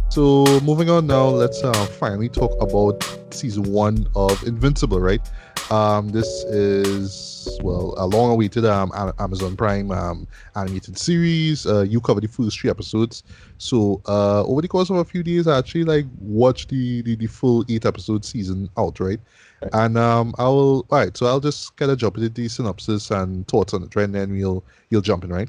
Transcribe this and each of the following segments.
So moving on now, let's finally talk about season one of Invincible, right? This is well a long-awaited Amazon Prime animated series. You cover the first three episodes. So over the course of a few days, I actually like watched the full eight-episode season out, right? And I will all right. So I'll just kind of jump into the synopsis and thoughts on it, right? And then you'll jump in, right?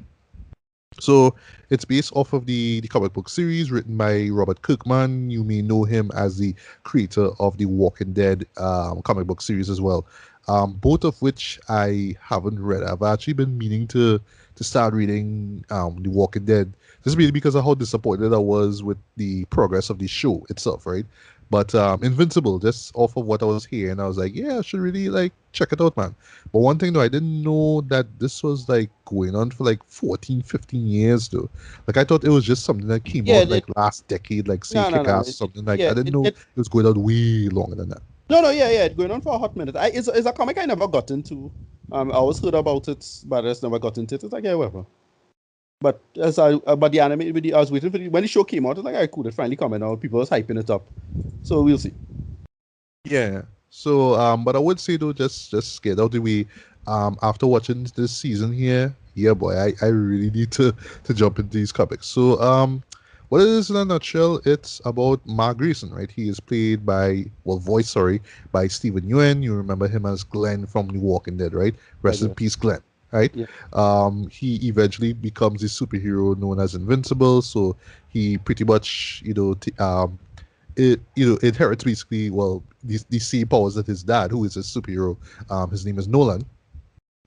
So it's based off of the comic book series written by Robert Kirkman. You may know him as the creator of the Walking Dead comic book series as well. Both of which I haven't read. I've actually been meaning to start reading the Walking Dead. This is really because of how disappointed I was with the progress of the show itself, right? But Invincible, just off of what I was hearing, I was like, yeah, I should really like check it out, man. But one thing though, I didn't know that this was like going on for like 14, 15 years though. Like I thought it was just something that came Yeah, out like last decade, like say no, no, no. Kick-Ass or something like Yeah, I didn't know it was going on way longer than that. no, no, yeah. It's going on for a hot minute. It's a comic I never got into. I always heard about it, but I just never got into it. It's like, yeah, whatever. But but the anime, I was waiting for when the show came out. It's like, I could it finally coming out. People was hyping it up, so we'll see. Yeah. So but I would say though, just get out the way. After watching this season here, yeah boy, I really need to jump into these comics. So what it is in a nutshell, it's about Mark Grayson, right? He is played by, well, voice, sorry, by Stephen Yeun. You remember him as Glenn from The Walking Dead, right? Rest in peace, Glenn, right? Yeah. He eventually becomes a superhero known as Invincible. So he pretty much, inherits basically, well, these same powers that his dad, who is a superhero, his name is Nolan.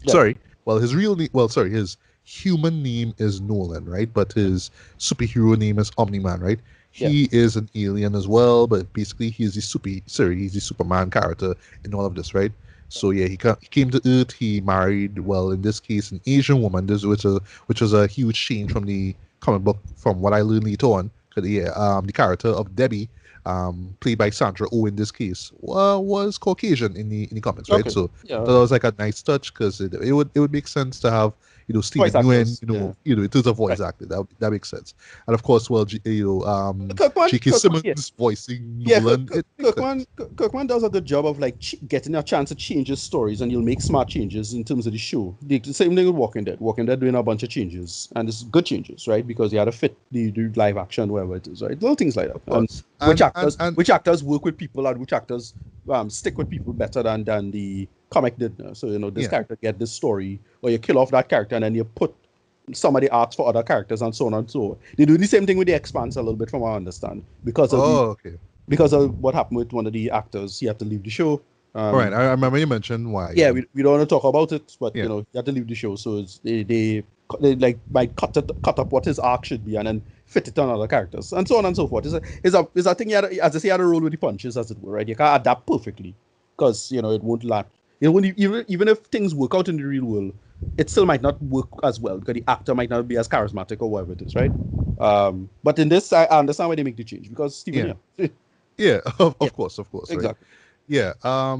Yeah. Sorry. Well, his real name, well, sorry, his human name is Nolan, right? But his superhero name is Omni-Man, right? He is an alien as well, but basically he's he's the Superman character in all of this, right? So yeah, he came to Earth. He married, well, in this case, an Asian woman. Which was a huge change from the comic book, from what I learned later on. 'Cause, yeah, the character of Debbie, played by Sandra Oh in this case, was Caucasian in the comics, right? Okay. So Yeah. that was like a nice touch because it would make sense to have Stephen Voice Yeun, actors, in terms of voice Right. acting. That makes sense. And of course, well, J.K. Kirkman, Simmons voicing yeah, Nolan. It makes sense. Kirkman does a good job of like getting a chance to change his stories, and he'll make smart changes in terms of the show. The same thing with Walking Dead. Walking Dead doing a bunch of changes, and it's good changes, right? Because you had to fit the live action, wherever it is, right? Little things like that. And which actors work with people, and which actors stick with people better than the comic did. So this character get this story, or you kill off that character, and then you put some of the arcs for other characters, and so on and so on. They do the same thing with the Expanse a little bit, from what I understand, because of Okay. because of what happened with one of the actors. He had to leave the show. All right. I remember you mentioned why. Yeah, we don't want to talk about it, but Yeah. he had to leave the show. So they like might cut up what his arc should be, and then fit it on other characters, and so on and so forth. It's a thing. You had to, as I say, you had to roll with the punches, as it were, right? You can't adapt perfectly, because it won't land. It won't, even if things work out in the real world, it still might not work as well, because the actor might not be as charismatic or whatever it is, right? But in this, I understand why they make the change, because Stephen, Yeah, of course, exactly. right? Yeah.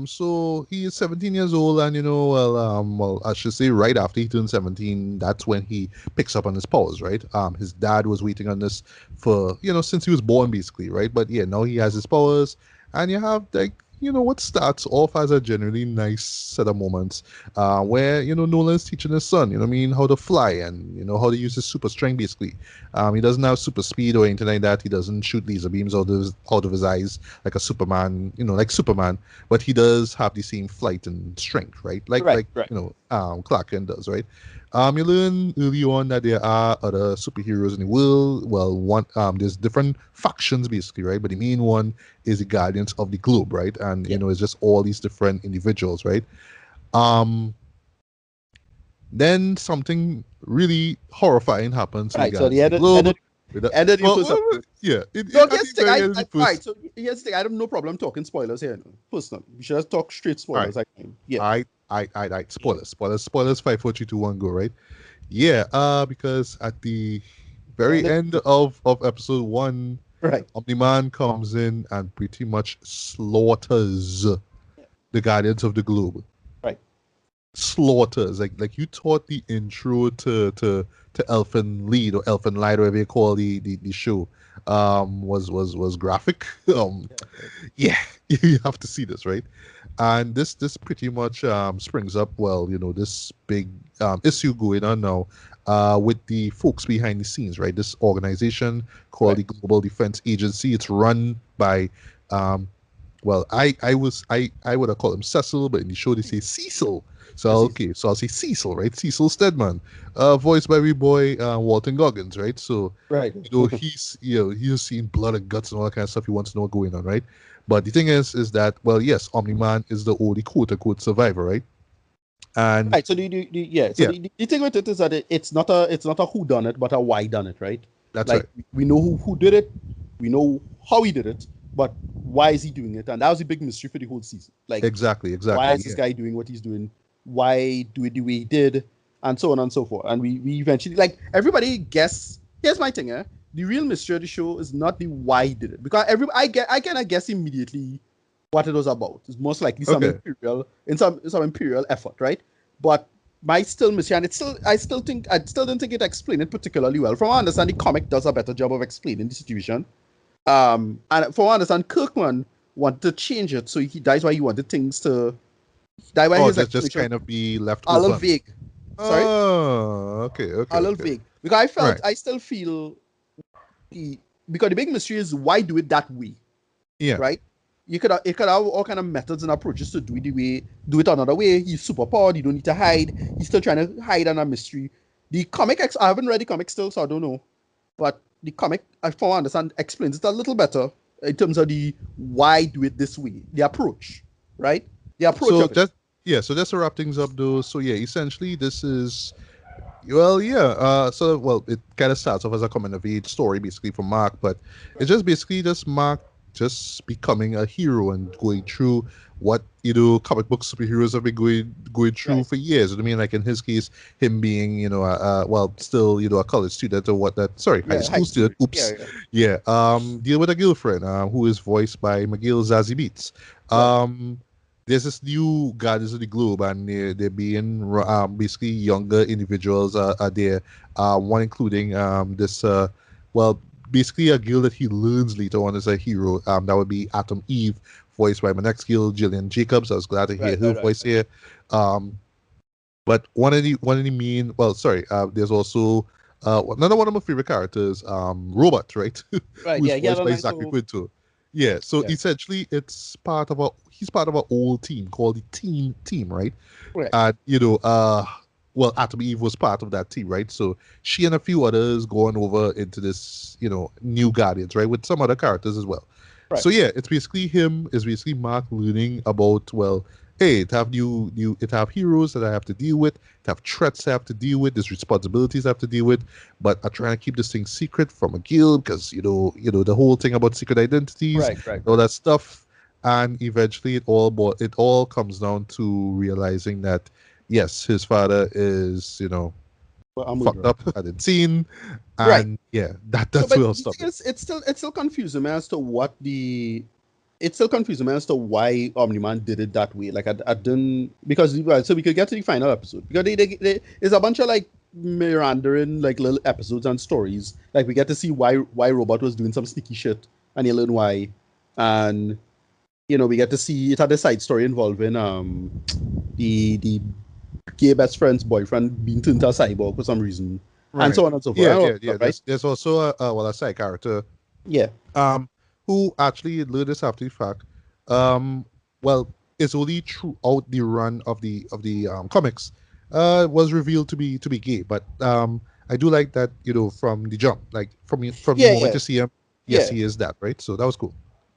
So he is 17 years old, and well, I should say right after he turned 17, that's when he picks up on his powers, right? His dad was waiting on this for since he was born, basically, right? But yeah, now he has his powers, and you have like what starts off as a generally nice set of moments, where Nolan's teaching his son, what I mean, how to fly, and how to use his super strength, basically. He doesn't have super speed or anything like that. He doesn't shoot laser beams out of his eyes like a Superman, like Superman, but he does have the same flight and strength, right? Like Clark Kent does, right? You learn early on that there are other superheroes in the world. Well, there's different factions, basically, right? But the main one is the Guardians of the Globe, right? And it's just all these different individuals, right? Then something really horrifying happens to the Right. So the Guardians of the Globe. ended you first. Yeah. No, here's the thing. Right. So here's the thing. I have no problem talking spoilers here. Personally, we should just talk straight spoilers. Right. Yeah. I spoilers. 5, 4, 3, 2, 1, go, right? Yeah, because at the very end of episode 1, Right. Omni-Man comes in and pretty much slaughters the Guardians of the Globe. Right. Slaughters. Like you thought the intro to Elfin Lead or Elfin Light, whatever you call the show, was graphic. Yeah, you have to see this, right? And this pretty much springs up, well, this big issue going on now with the folks behind the scenes, right? This organization called Right. the Global Defense Agency. It's run by um, well, I would have called him Cecil, but in the show they say Cecil. So Yes, okay, so I'll say Cecil, right? Cecil Stedman, voiced by my boy Walton Goggins, right? So right. he's seen blood and guts and all that kind of stuff. He wants to know what's going on, right? But the thing is that, well, yes, Omni Man is the only quote unquote survivor, right? And Right. So yeah. So yeah, the thing with it is that it's not a who done it, but a why done it, right? that's Like right. we know who did it, we know how he did it, but why is he doing it? And that was a big mystery for the whole season. Like, Exactly, why exactly. is this Yeah. guy doing what he's doing? Why do it the way he did? And so on and so forth. And we eventually, like, everybody guess. Here's my thing, eh? The real mystery of the show is not the why he did it, because I kind of guess immediately what it was about. It's most likely Okay. some imperial effort, right? But my still mystery, and I still don't think it explained it particularly well. From what I understand, the comic does a better job of explaining the situation. And from what I understand, Kirkman wanted to change it, so that's why he wanted things to that why Oh, his just explanation kind of be left a little open. vague. Sorry, Oh, okay, okay, a little okay. vague, because Right. I still feel the because the big mystery is why do it that way, Yeah. right? It could have all kind of methods and approaches to do it another way. He's super powered. You don't need to hide. He's still trying to hide on a mystery. I haven't read the comic still, so I don't know. But the comic, from what I understand, explains it a little better in terms of the why do it this way, the approach, right? The approach So of it. just yeah, so just to wrap things up though. So yeah, essentially this is well, yeah. So well, it kind of starts off as a coming of age story, basically for Mark, but it's just basically just Mark just becoming a hero and going through what comic book superheroes have been going through Right. for years. You know what I mean, like in his case, him being well, still a college student or what that sorry, high Yeah, high school school. student. Oops, Yeah. yeah. Deal with a girlfriend who is voiced by McGill Zazie Beats. Right. There's this new Guardians of the Globe, and they're being basically younger individuals are there. One including this well, basically a girl that he learns later on as a hero. That would be Atom Eve, voiced by my next girl, Jillian Jacobs. I was glad to hear Right. her Right. Right. voice here. Um, but one of the main, well, sorry, there's also another one of my favorite characters, Robot, right, Right. who is Yeah. He had voiced a by nice Zachary little. Quinto. Yeah, so Yeah. essentially, he's part of a old team called the Team, right? Correct. And well, Atom Eve was part of that team, right? So she and a few others going over into this, new Guardians, right, with some other characters as well. Right. So yeah, it's basically Mark learning about, well, hey, it have it have heroes that I have to deal with, it have threats I have to deal with, there's responsibilities I have to deal with, but I'm trying to keep this thing secret from a guild because the whole thing about secret identities, Right. Right. all Right. that stuff, and eventually it all comes down to realizing that yes, his father is Well, I'm fucked murderer. up and insane, Right. and yeah, So, that's but where I'll the stop thing it. is, it's still confusing me as to what the. It's still confusing me as to why Omni-Man did it that way. Like, I didn't because, well, so we could get to the final episode, because there's a bunch of like meandering like little episodes and stories. Like, we get to see why Robot was doing some sneaky shit, and you learn why, and we get to see it had a side story involving the gay best friend's boyfriend being turned into a cyborg for some reason, and Right. so on and so forth. Yeah, And all yeah, that yeah. stuff, right? There's also a side character Yeah. um, who actually learned this after the fact. Um, well, it's only throughout the run of the comics was revealed to be gay. But I do like that from the jump, like from the Yeah, moment yeah, you see him, yes, yeah, he is that, right? So that was cool.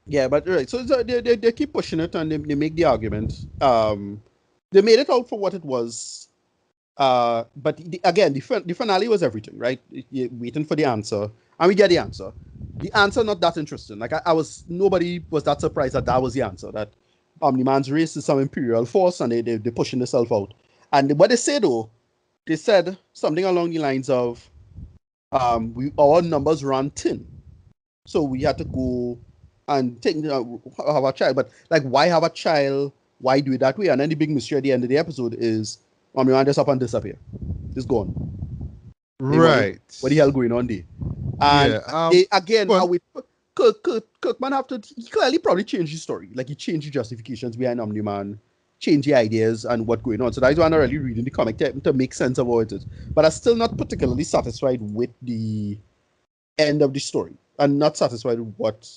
yeah. But right, so they keep pushing it, and they make the argument. They made it out for what it was. But again, the finale was everything, right? You're waiting for the answer, and we get the answer. The answer not that interesting. Like, nobody was that surprised that was the answer. That Omni-Man's race is some imperial force, and they're pushing themselves out. And what they say though, they said something along the lines of, our numbers run thin. So we had to go and take have a child. But like, why have a child? Why do it that way? And then the big mystery at the end of the episode is Omni-Man just up and disappear. Just gone. They wonder Right. what the hell going on there. And Yeah. they again, Go on. Kirkman have to he clearly probably changed the story. Like he changed the justifications behind Omni-Man, changed the ideas and what going on. So that's why I'm not really reading the comic to make sense of what it is. But I'm still not particularly satisfied with the end of the story. I'm not satisfied with what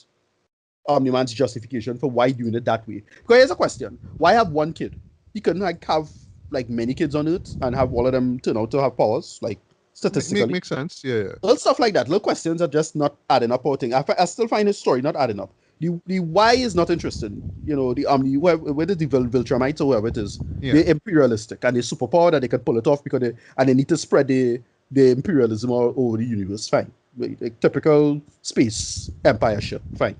Omni-Man's justification for why doing it that way. Because here's a question: why have one kid? He couldn't like have like many kids on Earth and have all of them turn out to have powers, like statistically. Makes sense. Yeah. Yeah. Little stuff like that. Little questions are just not adding up. Or thing. I still find his story not adding up. The why is not interesting. You know, the whether the Viltrumites or whoever it is, Yeah. they're imperialistic and they're superpowered that they can pull it off because they need to spread the imperialism all over the universe. Fine, like typical space empire shit. Fine.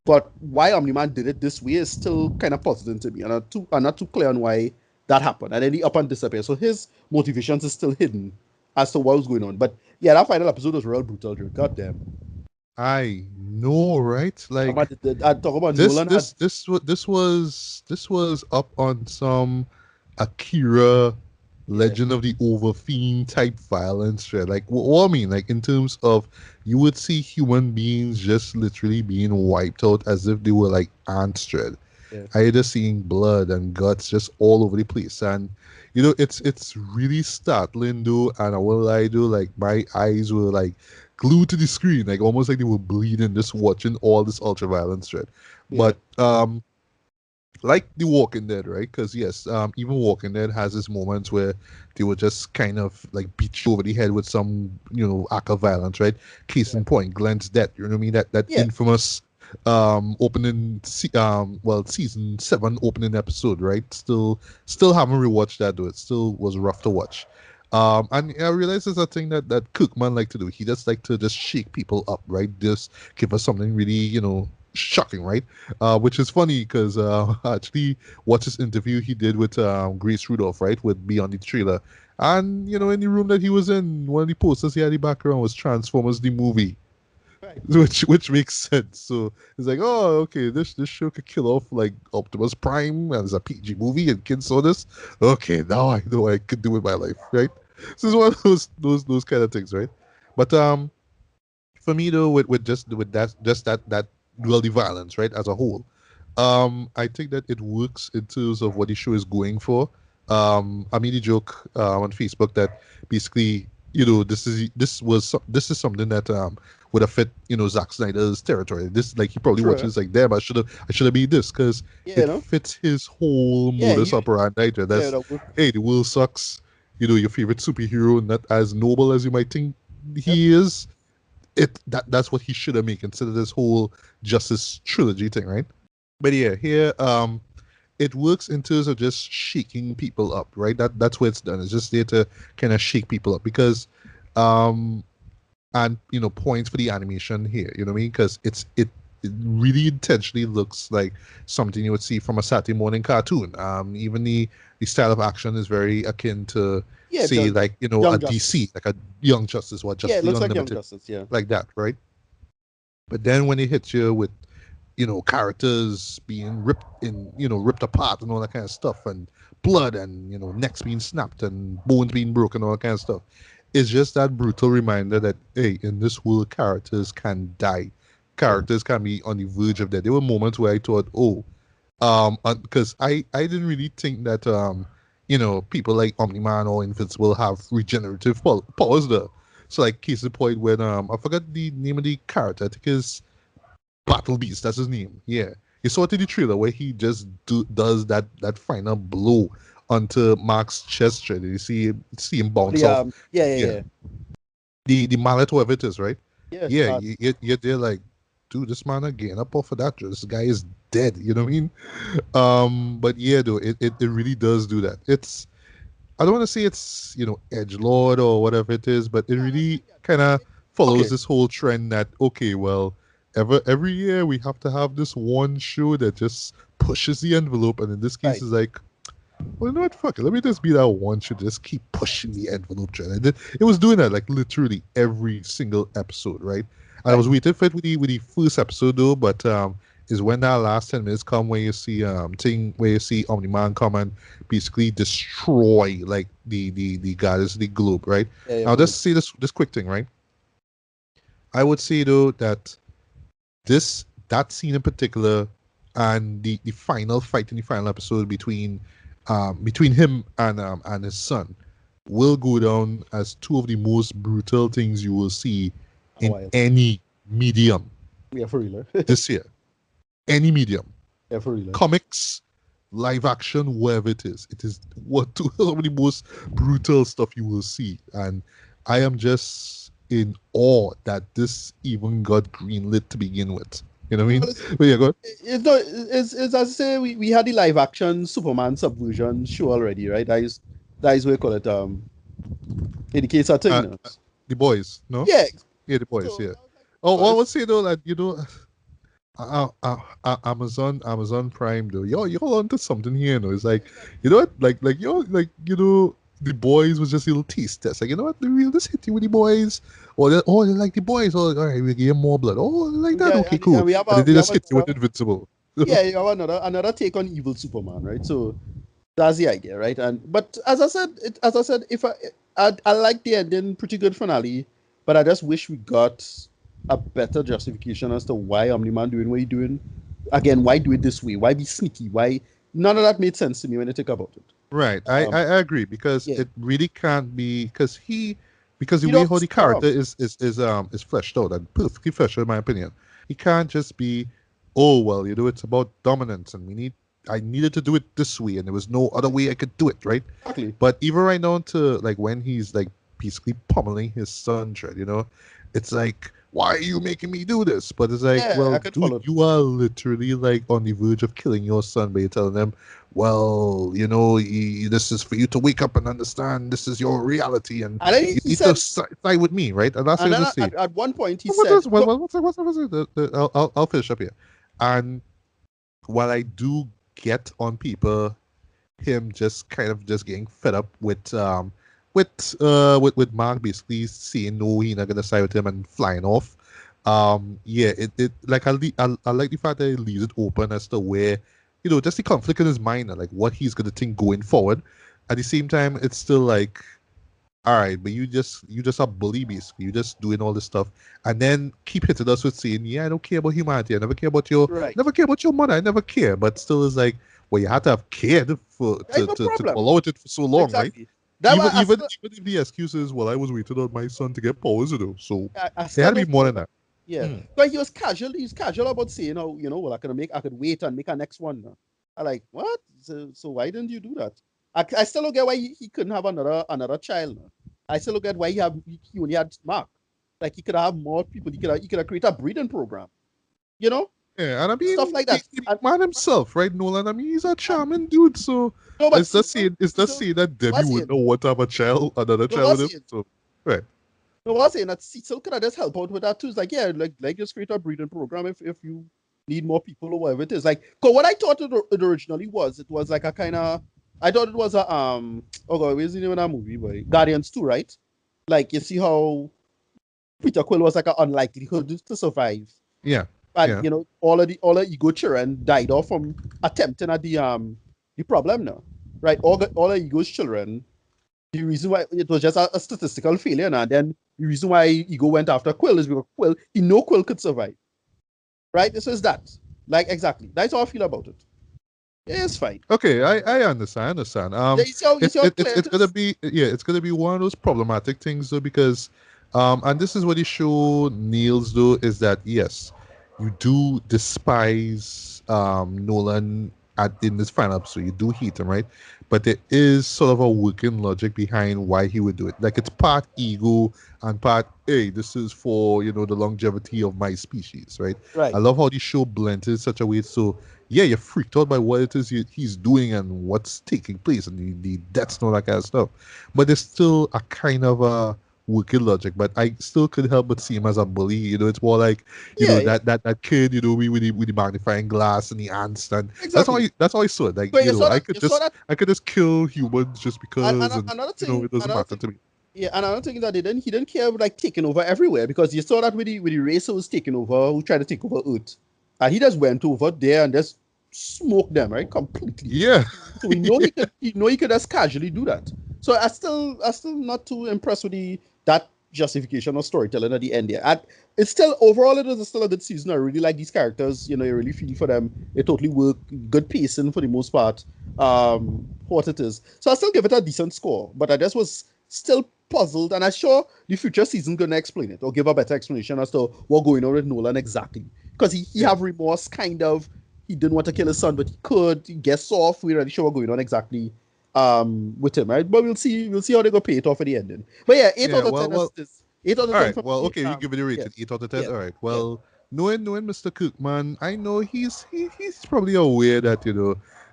But why Omni-Man did it this way is still kind of puzzling to me. And I'm not too clear on why that happened. And then he up and disappeared. So his motivations is still hidden as to what was going on. But yeah, that final episode was real brutal, dude. God damn. I know, right? Like I talk about Nolan had this was up on some Akira yeah, Legend of the Overfiend type violence, right? Like what I mean, like in terms of you would see human beings just literally being wiped out as if they were like ants, right? yeah. I just seeing blood and guts just all over the place, and you know it's really startling though, and I will lie though, like my eyes were like glued to the screen, like almost like they were bleeding just watching all this ultra violence, right? Yeah. But like The Walking Dead, right? Because yes, even Walking Dead has its moments where they would just kind of like beat you over the head with some, act of violence, right? Case Yeah. in point, Glenn's death. You know what I mean? That Yeah. infamous season 7 opening episode, right? Still haven't rewatched that though. It still was rough to watch. And I realize there's a thing that Cookman like to do. He just like to just shake people up, right? Just give us something really, shocking, right? Which is funny because I actually watched this interview he did with Grace Rudolph, right, with Beyond the Trailer. And, in the room that he was in, one of the posters he had in the background was Transformers the movie, Right. which makes sense. So it's like, oh, okay, this show could kill off like Optimus Prime, and it's a PG movie, and kids saw this. Okay, now I know what I could do with my life, right? So it's one of those kind of things, right? But for me though, with that well, the violence, right, as a whole, I think that it works in terms of what the show is going for. I made a joke on Facebook that basically, this is something that would have fit, Zack Snyder's territory. This, like, he probably True. watches like, damn, I should have made this because Yeah, it fits his whole Yeah, modus operandi. Right? yeah, That's, hey, the world sucks. Your favorite superhero, not as noble as you might think yep. he is. That's what he should have made instead of this whole Justice trilogy thing, right? But yeah, here it works in terms of just shaking people up, right? That's where it's done. It's just there to kind of shake people up because um and points for the animation here, you know what I mean? Because it really intentionally looks like something you would see from a Saturday morning cartoon. Even the style of action is very akin to, Yeah, say, like, Young a DC, Justice. like a Young Justice or Yeah, Justice it League looks like Young Unlimited, Justice, yeah. like that, right? But then when it hits you with, characters being ripped apart and all that kind of stuff, and blood, and necks being snapped and bones being broken, all that kind of stuff, it's just that brutal reminder that, hey, in this world, characters can die, Yeah. characters can be on the verge of death. There were moments where I thought, oh, because I didn't really think that people like Omni-Man or Invincible have regenerative powers there. So, like, case in point, when I forgot the name of the character, I think is Battle Beast, that's his name. Yeah. You saw it in the trailer where he just does that final blow onto Mark's chest. Right? You see him bounce The off. yeah, yeah, Yeah. yeah. The mallet, whatever it is, right? Yes, Yeah, you're there like, dude, this man again up off of that. This guy is dead. You know what I mean? But yeah, though, it really does do that. I don't want to say it's, edge lord or whatever it is, but it really kind of follows okay. this whole trend that, okay, well, every year we have to have this one show that just pushes the envelope, and in this case Right. is like, well, you know what, fuck it, let me just be that one show, just keep pushing the envelope trend. And it was doing that like literally every single episode, right? And I was waiting for it with the first episode though, but is when that last 10 minutes come where you see thing where you see Omni-Man come and basically destroy like the goddess the globe, right? Yeah, yeah, Now pretty just much. see this quick thing, right? I would say though that that scene in particular and the final fight in the final episode between him and his son will go down as two of the most brutal things you will see A in while. any medium Yeah, for real. this year. Any medium. Yeah, for real. Comics, live action, wherever it is. It is what two of the most brutal stuff you will see. And I am just in awe that this even got greenlit to begin with. You know what I Well, mean? But yeah, go on. it's as I say, we had the live action Superman subversion show already, right? That is what we call it. In the case of thing Uh, now. the boys, no? Yeah. Yeah, the boys, So yeah. that was like, Oh, oh, well, I this would say though that Amazon Prime though, y'all onto something here, you know. It's like, exactly. you know what, the boys was just a little taste test. Like, you know what, we'll just hit you with the boys, or they like the boys, or all right, we'll give you more blood. Oh, like that, Yeah, okay, and cool. we have And then they we have just hit you with another, Invincible. yeah, you have another take on evil Superman, right? So that's the idea, right? And but as I said, if I like the ending, pretty good finale, but I just wish we got a better justification as to why Omni-Man doing what he doing. Again, why do it this way? Why be sneaky? Why none of that made sense to me when I think about it. Right, I agree because Yeah, it really can't be because the you way don't how the scare character him. is fleshed out and perfectly fleshed out in my opinion. He can't just be, oh well, it's about dominance and I needed to do it this way and there was no other Right, way I could do it, right? exactly. But even right down to like when he's like basically pummeling his son, Dread, it's like, why are you making me do this? But it's like, Yeah, well, I could dude, follow that. you are literally like on the verge of killing your son by telling him, well, this is for you to wake up and understand this is your reality and And then you he need to said, side with me, right? And that's what and I then just say. at one point he What said, does so what's it? I'll finish up here. And while I do get on people him just kind of just getting fed up with Mark basically saying no, he's not gonna side with him and flying off. Yeah, it like I like the fact that he leaves it open as to where, just the conflict in his mind and like what he's gonna think going forward. At the same time, it's still like, all right, but you just a bully basically. You just doing all this stuff, and then keep hitting us with saying, "Yeah, I don't care about humanity. right, never care about your mother. I never care." But still, is like, well, you had to have cared for I have a to problem. allow it for so long, right? Exactly. That Even why even even if the excuse is, well, I was waiting on my son to get powers, so I it had still to be don't more follow than that. that. Yeah, Mm. but he was casual. He's casual about saying, "Oh, well, I could wait and make a next one." Now. I like what? So why didn't you do that? I still don't get why he couldn't have another child. Now. I still don't get why he only had Mark. Like he could have more people. He could have created a breeding program. You know, Yeah, and I stuff mean like the, that. the And man himself, right, Nolan? I mean, he's a and charming dude, so no, but it's see, just saying that Debbie what's wouldn't in? know what to have a child, another No, child with what's him. in? So right. No, what's in that Cecil could have just help out with that too. It's like, yeah, like just create a breeding program if you need more people or whatever it is. Like, cause what I thought it originally it was like a kind of, I thought it was a oh god, where's the name of that movie? Boy, Guardians 2, right? Like you see how Peter Quill was like an unlikelihood to survive, Yeah. and Yeah. all the ego children died off from attempting at the problem now, right? All the ego's children, the reason why it was just a statistical failure, and then the reason why Ego went after Quill is because he know Quill could survive, right? So it's that, like exactly. That's how I feel about it. Yeah, it's fine. Okay, I understand. I understand. Yeah, you see how clear It's it gonna is. be, yeah, it's gonna be one of those problematic things though, because and this is what the show nails though, is that yes, you do despise Nolan in this final episode. You do hate him, right? But there is sort of a working logic behind why he would do it. Like it's part ego and part, hey, this is for the longevity of my species, right? I Right. love how the show blends in such a way so yeah, you're freaked out by what it is he's doing and what's taking place and the deaths and all that kind of stuff. But there's still a kind of a wicked logic. But I still couldn't help but see him as a bully. It's more like, Yeah, yeah, that kid, with the magnifying glass and the ants, and exactly. that's how I saw it. Like, So you saw I that. could You saw just that. I could just kill humans just And, because, and another thing. it doesn't matter to me. Yeah, and another thing that he didn't care about like taking over everywhere because you saw that with the racers taking over who tried to take over Earth. And he just went over there and just smoked them, right? Completely. Yeah. So we know he could just casually do that. So I still not too impressed with the that justification of storytelling at the end there. And it's still overall it was still a good season. I really like these characters. You know, you really feel for them. It totally work. Good pacing for the most part. For what it is. So I still give it a decent score. But I just was still puzzled, and I'm sure the future season gonna explain it or give a better explanation as to what going on with Nolan exactly. Because he Yeah. have remorse kind of he didn't want to kill his son, but he could. He gets off. We're not sure what's going on exactly with him, right? But we'll see how they go pay it off at the ending. But yeah, eight Yeah. out of Well, ten is well, this. 8 out of all 10 right. for Well, me. okay, you give it a Yeah, rating, 8 out of 10. yeah, All right. yeah, Well, knowing Mr. Cookman, I know he's probably aware that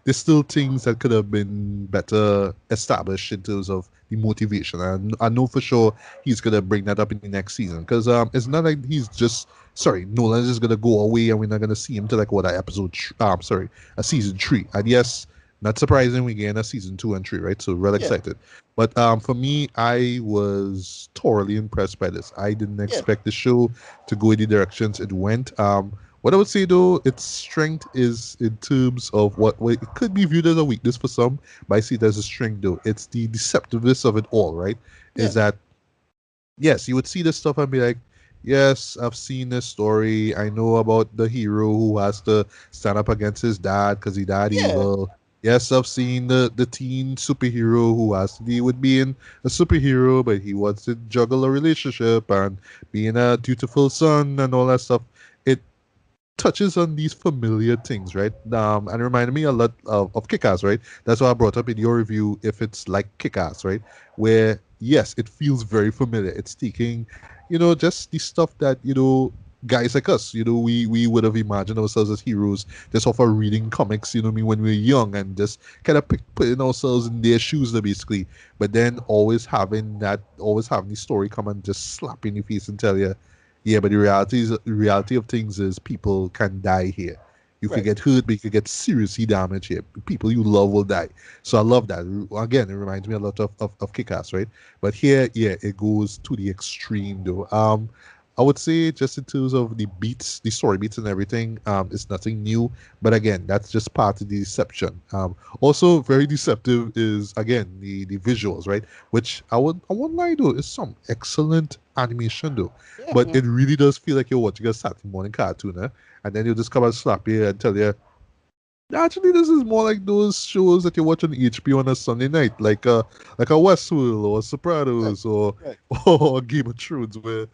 there's still things that could have been better established in terms of the motivation. And I know for sure he's gonna bring that up in the next season because it's not like he's just sorry Nolan's just gonna go away and we're not gonna see him till like what a season 3. And yes, not surprising we get a season 2 and 3, right? So real yeah, excited. But for me, I was thoroughly impressed by this. I didn't yeah, expect the show to go in the directions it went. What I would say though, its strength is in terms of what it could be viewed as a weakness for some, but I see it as a strength though. It's the deceptiveness of it all, right? yeah, Is that yes, you would see this stuff and be like, yes, I've seen this story. I know about the hero who has to stand up against his dad because he died yeah, evil. Yes, I've seen the teen superhero who has to deal with being a superhero, but he wants to juggle a relationship and being a dutiful son and all that stuff. It touches on these familiar things, right? And reminded me a lot of Kick-Ass, right? That's why I brought up in your review if it's like Kick-Ass, right? Where yes, it feels very familiar. It's taking, just the stuff that guys like us, we would have imagined ourselves as heroes just off of reading comics, you know what I mean, when we were young and just kind of putting ourselves in their shoes, basically. But then always having the story come and just slap you in the face and tell you, yeah, but the reality of things is people can die here. You could right. get hurt, but you could get seriously damaged here. People you love will die. So I love that. Again, it reminds me a lot of Kick-Ass, right? But here, yeah, it goes to the extreme though. I would say just in terms of the beats, the story beats and everything, it's nothing new. But again, that's just part of the deception. Also very deceptive is again the visuals, right? Which I won't lie though, is some excellent animation though. Yeah, But yeah. it really does feel like you're watching a Saturday morning cartoon, and then you'll just come and slap you and tell you, actually, this is more like those shows that you watch on HBO on a Sunday night, like a Westworld or Right, Sopranos or right, or Game of Thrones, where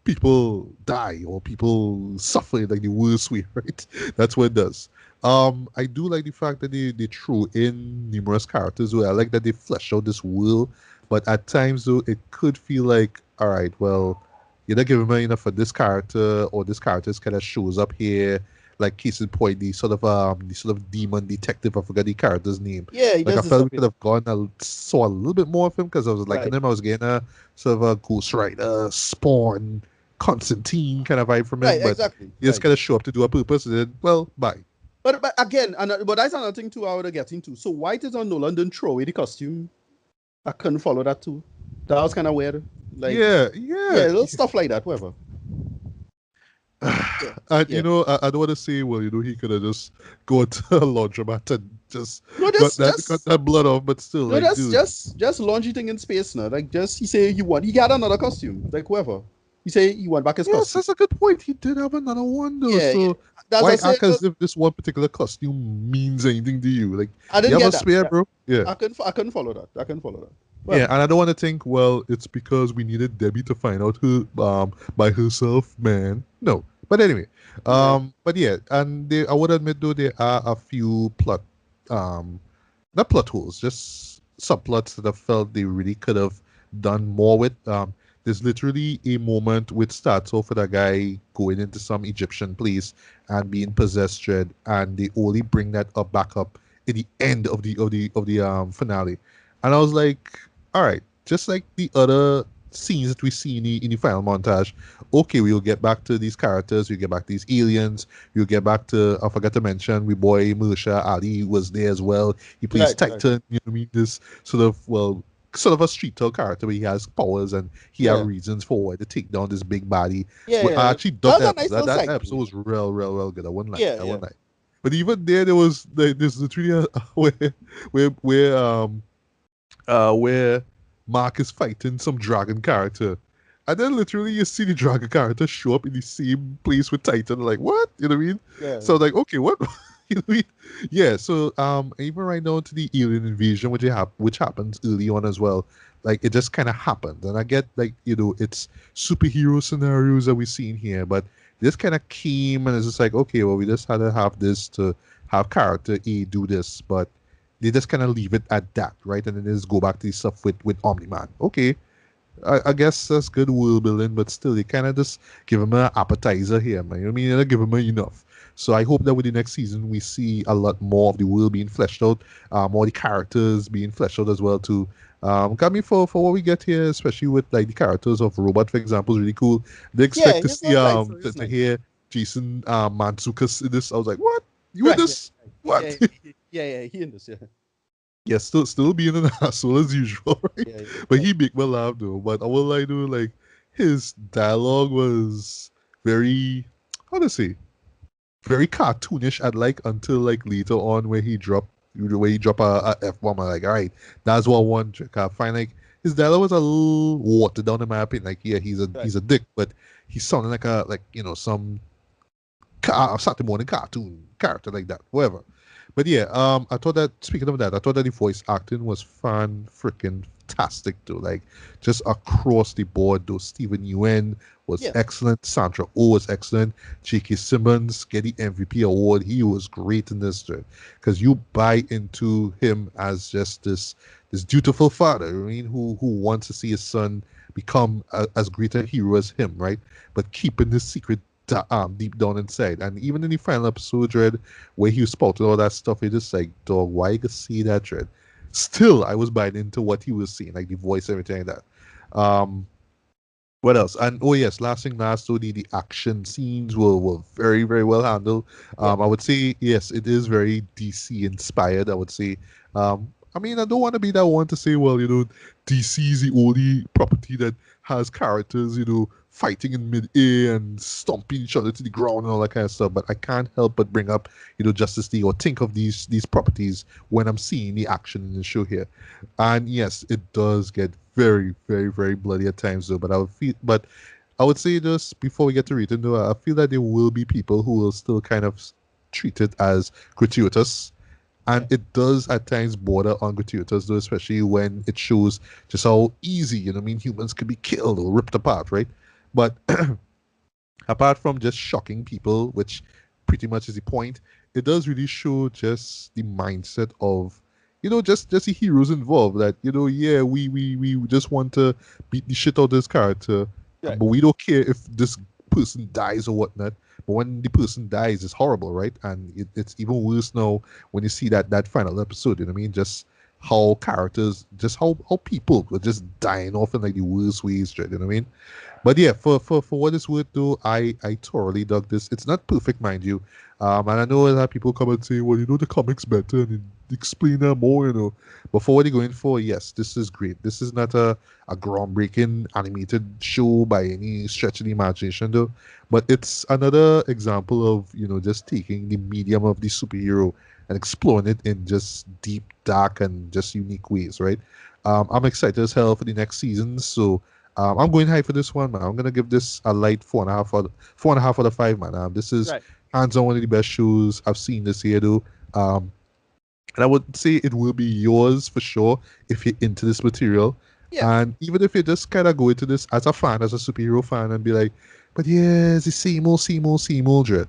people die or people suffer in like the worst way, right? That's what it does. I do like the fact that they threw in numerous characters. Where I like that they flesh out this world, but at times though it could feel like, all right, well, you're not giving me enough for this character, or this character kind of shows up here like case in point, the sort of demon detective. I forgot the character's name. yeah. He Like I just felt we disappeared. could have saw a little bit more of him because I was liking Right, him. I was getting a sort of a Ghost Rider, Spawn, Constantine kind of vibe from right, him, but exactly, he just right. kind of show up to do a purpose and then, well, bye. But again, but that's another thing too. I would get into. So why did Nolan didn't throw away the costume? I couldn't follow that too. That was kind of weird. Like, Yeah, yeah, yeah. little stuff like that. Whatever. Yeah, And yeah. I don't want to say, well, he could have just gone to a laundromat and just No, got that blood off, but still, no, like, that's dude. just laundry thing in space now. Like, just he say he got another costume. Like whoever, he say he want back his Yes, costume. that's a good point. He did have another one though. Yeah, yeah. So As I why said, act as if this one particular costume means anything to you? Like, I you didn't have get a that. spare, Yeah, bro? Yeah. I couldn't follow that. I couldn't follow that. Yeah, Whatever. and I don't want to think, well, it's because we needed Debbie to find out her by herself, man. No. But anyway, Yeah, but yeah, and I would admit though there are a few um not plot holes, just subplots that I felt they really could have done more with. There's literally a moment which starts off with a guy going into some Egyptian place and being possessed dread, and they only bring that up back up in the end of the finale. And I was like, all right, just like the other scenes that we see in the final montage, okay, we'll get back to these characters, we'll get back to these aliens, we'll get back to, I forgot to mention, we boy Mursha Ali was there as well. He plays right, right. Titan, you know what I mean? This sort of, well, sort of a street talk character where he has powers and he have Yeah. reasons for why to take down this big body. Yeah, I yeah. actually dug That was that a episode. nice little That segment. episode was real good. I wouldn't lie. Yeah, I yeah. wouldn't lie. But even there was there's literally where Mark is fighting some dragon character. And then literally you see the dragon character show up in the same place with Titan. Like, what? You know what I mean? Yeah. So like, okay, what? You know what I mean? Yeah, so even right now to the alien invasion, which happens early on as well, like it just kind of happened. And I get like, it's superhero scenarios that we've seen here, but this kind of came and it's just like, okay, well, we just had to have this to have character A do this, but they just kind of leave it at that, right? And then they just go back to the stuff with Omni-Man. Okay, I guess that's good world building, but still, they kind of just give him an appetizer here, man. You know what I mean? They don't give him enough. So I hope that with the next season, we see a lot more of the world being fleshed out, more the characters being fleshed out as well too. Got me for what we get here, especially with like the characters of Robot, for example, is really cool. They Yeah, expect to he's see not nice. So to, he's to nice. hear Jason Mantzoukas in this. I was like, what? You in Right. Yeah. this? Yeah. What? Yeah. He in this. Yeah. Yeah, still being an asshole as usual, right? Yeah. But Yeah. he make me laugh though. But I will like do like his dialogue was very how to say very cartoonish. I'd like until like later on where he drop a F bomb. I'm like, all right, that's what I want. I find like his dialogue was a little watered down in my opinion. Like, yeah, Right. he's a dick, but he's sounding like some Saturday morning cartoon character like that, whatever. But yeah, I thought that speaking of that, I thought that the voice acting was fan freaking tastic too. Like just across the board, though. Stephen Yuen was Yeah. excellent. Sandra Oh was excellent. J.K. Simmons get the MVP award. He was great in this because you buy into him as just this dutiful father. I mean, who wants to see his son become as great a hero as him, right? But keeping this secret deep down inside. And even in the final episode, Dread, where he was spouting all that stuff, he just like, dog, why you could see that, Dread? Still, I was buying into what he was saying, like the voice, everything like that. What else? And oh yes, last thing last, so the action scenes were very, very well handled. Yeah. I would say yes, it is very DC inspired, I would say. I mean, I don't want to be that one to say, well, DC is the only property that has characters, fighting in mid-air and stomping each other to the ground and all that kind of stuff. But I can't help but bring up, Justice League or think of these properties when I'm seeing the action in the show here. And yes, it does get very, very, very bloody at times though. But I would say just before we get to rating though, I feel that there will be people who will still kind of treat it as gratuitous. And it does at times border on gratuitous, though, especially when it shows just how easy, humans can be killed or ripped apart, right? But apart from just shocking people, which pretty much is the point, it does really show just the mindset of, just the heroes involved. That yeah, we just want to beat the shit out of this character, Right. but we don't care if this person dies or whatnot. But when the person dies, it's horrible, right? And it's even worse now when you see that final episode. You know what I mean? Just how characters, just how people were just dying off in like the worst ways. You know what I mean? But yeah, for what it's worth, though, I thoroughly dug this. It's not perfect, mind you. And I know a lot of people come and say, well, the comics better and explain that more. But for what you're going for, yes, this is great. This is not a groundbreaking animated show by any stretch of the imagination, though. But it's another example of, just taking the medium of the superhero and exploring it in just deep, dark, and just unique ways, right? I'm excited as hell for the next season. So I'm going high for this one, man. I'm gonna give this a light 4.5 out of 5, man. This is Right. hands on one of the best shows I've seen this year, though. And I would say it will be yours for sure if you're into this material. Yeah. And even if you just kind of go into this as a fan, as a superhero fan, and be like, but yeah, it's the same old dread.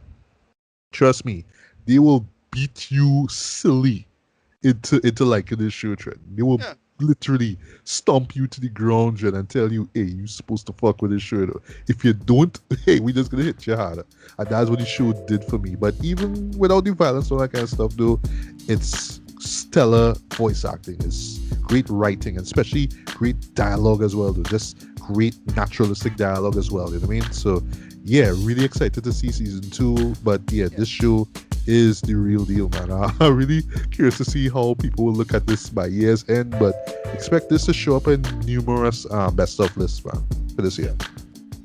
Trust me, they will beat you silly into liking this show, Trent. They will Yeah. literally stomp you to the ground, Trent, and tell you, hey, you supposed to fuck with this show. Though. If you don't, hey, we just gonna hit you harder. And that's what the show did for me. But even without the violence, all that kind of stuff, though, it's stellar voice acting. It's great writing, and especially great dialogue as well, though. Just great naturalistic dialogue as well. You know what I mean? So yeah, really excited to see season 2. But yeah, this show is the real deal, man. I'm really curious to see how people will look at this by year's end, but expect this to show up in numerous best of lists, man, for this year.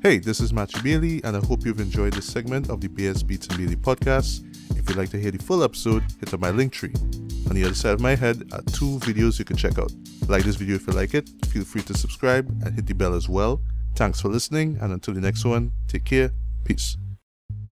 Hey, this is Matthew Bailey, and I hope you've enjoyed this segment of the BS Beats and Bailey podcast. If you'd like to hear the full episode, hit up my link tree. On the other side of my head are 2 videos you can check out. Like this video if you like it, feel free to subscribe and hit the bell as well. Thanks for listening, and until the next one, take care, peace.